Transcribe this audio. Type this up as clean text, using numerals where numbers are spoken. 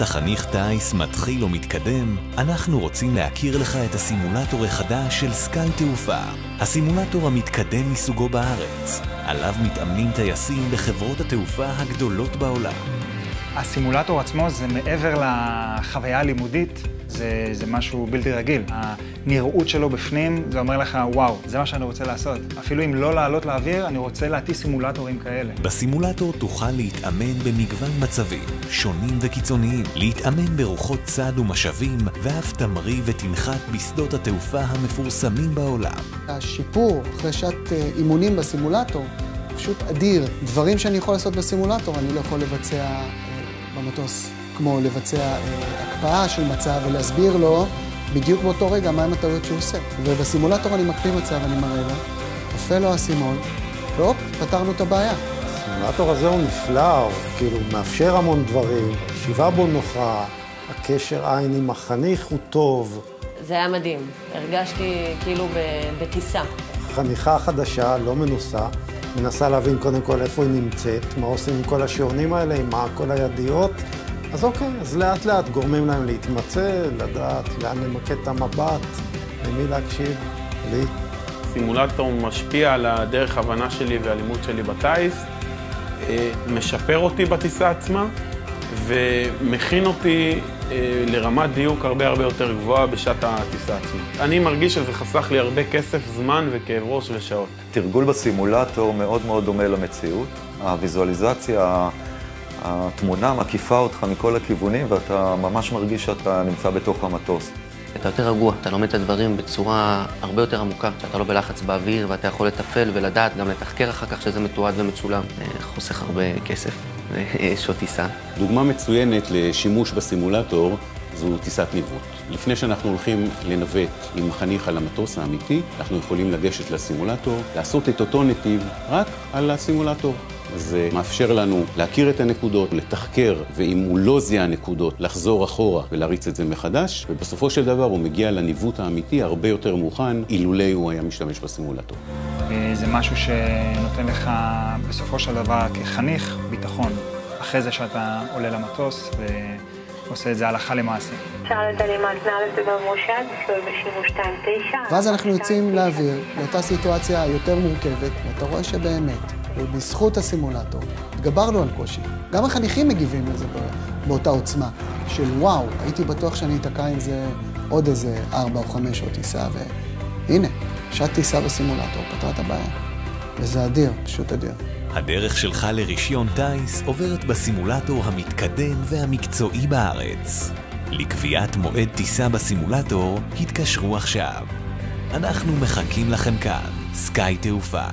אתה חניך טייס מתחיל או מתקדם, אנחנו רוצים להכיר לך את הסימולטור החדש של סקאי תעופה. הסימולטור המתקדם מסוגו בארץ, עליו מתאמנים טייסים בחברות התעופה הגדולות בעולם. הסימולטור עצמו זה מעבר לחוויה הלימודית, זה משהו בלתי רגיל. הנראות שלו בפנים, זה אומר לך, וואו, זה מה שאני רוצה לעשות. אפילו אם לא לעלות לאוויר, אני רוצה להטיס סימולטורים כאלה. בסימולטור תוכל להתאמן במגוון מצבים, שונים וקיצוניים, להתאמן ברוחות צד ומשאבים, ואף תמריא ותנחת בשדות התעופה המפורסמים בעולם. השיפור אחרי שעת אימונים בסימולטור פשוט אדיר. דברים שאני יכול לעשות בסימולטור, אני לא יכול לבצע במטוס, כמו לבצע הקפאה של מצב ולהסביר לו בדיוק באותו רגע מה הטעויות שהוא עושה. ובסימולטור אני מקפיא מצב, אני מראה לו, נופל לו האסימון, והופ, פתרנו את הבעיה. הסימולטור הזה הוא נפלא, הוא כאילו מאפשר המון דברים, ישיבה בו נוחה, הקשר עין עם החניך הוא טוב. זה היה מדהים, הרגשתי כאילו בטיסה. חניכה חדשה, לא מנוסה, מנסה להבין קודם כל איפה היא נמצאת, מה עושים עם כל השעונים האלה, עם כל הידיות. אז אוקיי, אז לאט לאט גורמים להם להתמצא, לדעת לאן למקד את המבט, למי להקשיב, לי. סימולטור משפיע על הדרך הבנה שלי והלימוד שלי בטייס, משפר אותי בטיסה עצמה, ומכין אותי לרמת דיוק הרבה יותר גבוהה בשעת הטיסה עצמה. אני מרגיש שזה חסך לי הרבה כסף, זמן וכאב ראש ושעות. תרגול בסימולטור מאוד מאוד דומה למציאות. הוויזואליזציה, התמונה מקיפה אותך מכל הכיוונים, ואתה ממש מרגיש שאתה נמצא בתוך המטוס. אתה יותר רגוע, אתה לומד את הדברים בצורה הרבה יותר עמוקה, שאתה לא בלחץ באוויר ואתה יכול לתפעל ולדעת, גם לתחקר אחר כך שזה מתועד ומצולם. חוסך הרבה כסף ושעות טיסה. דוגמה מצוינת לשימוש בסימולטור זו טיסת ניווט. לפני שאנחנו הולכים לנווט עם חניך על המטוס האמיתי, אנחנו יכולים לגשת לסימולטור, לעשות את אותו נתיב רק על הסימולטור. זה מאפשר לנו להכיר את הנקודות, לתחקר, ואם הוא לא זיהה הנקודות, לחזור אחורה ולהריץ את זה מחדש, ובסופו של דבר הוא מגיע לניווט האמיתי הרבה יותר מוכן, אילולי הוא היה משתמש בסימולטור. זה משהו שנותן לך בסופו של דבר כחניך ביטחון, אחרי זה שאתה עולה למטוס ועושה את זה הלכה למעשה. ואז אנחנו יוצאים לאוויר, לאותה סיטואציה יותר מורכבת, ואתה רואה שבאמת, ובזכות הסימולטור, התגברנו על קושי. גם החניכים מגיבים לזה באותה עוצמה, של וואו, הייתי בטוח שאני אתקע עם זה עוד איזה 4 או 5 שעות טיסה, והנה, שעת טיסה בסימולטור, פתרה את הבעיה. וזה אדיר, פשוט אדיר. הדרך שלך לרישיון טייס עוברת בסימולטור המתקדם והמקצועי בארץ. לקביעת מועד טיסה בסימולטור, התקשרו עכשיו. אנחנו מחכים לכם כאן, סקאי תעופה.